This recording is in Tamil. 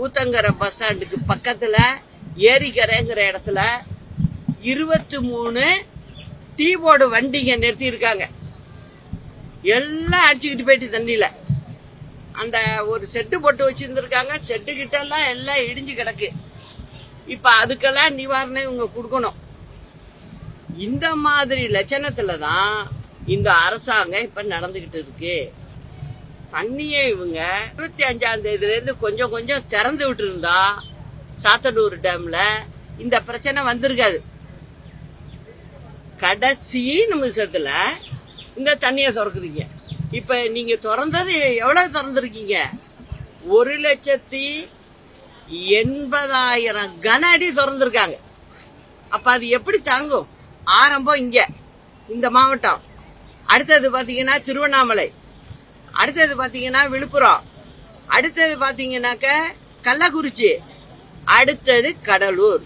ஊத்தங்கரை பஸ் ஸ்டாண்டுக்கு பக்கத்துல ஏரிக்கரைங்கிற இடத்துல 23 டீ போர்டு வண்டிங்க நிறுத்தி இருக்காங்க. எல்லாம் அடிச்சுக்கிட்டு போயிட்டு தண்ணியில அந்த ஒரு செட்டு போட்டு வச்சிருந்திருக்காங்க. செட்டு கிட்ட எல்லாம் இடிஞ்சு கிடக்கு. இப்ப அதுக்கெல்லாம் நிவாரணம் இவங்க கொடுக்கணும். இந்த மாதிரி லட்சணத்துலதான் இந்த அரசாங்கம் இப்ப நடந்துகிட்டு இருக்கு. தண்ணியை இவங்க 25ஆம் தேதியில இருந்து கொஞ்சம் கொஞ்சம் திறந்து விட்டு இருந்தா சாத்தனூர் டேம்ல இந்த பிரச்சனை வந்திருக்காது. கடைசி நிமிஷத்துல இந்த தண்ணியை திறக்குறீங்க. இப்ப நீங்க திறந்தது எவ்வளவு திறந்துருக்கீங்க? 1,80,000 கன அடி திறந்துருக்காங்க. அப்ப அது எப்படி தாங்கும்? ஆரம்பம் இங்க இந்த மாவட்டம், அடுத்தது பாத்தீங்கன்னா திருவண்ணாமலை, அடுத்தது பாத்தீங்கன்னா விழுப்புரம், அடுத்தது பாத்தீங்கன்னாக்க கள்ளக்குறிச்சி, அடுத்தது கடலூர்.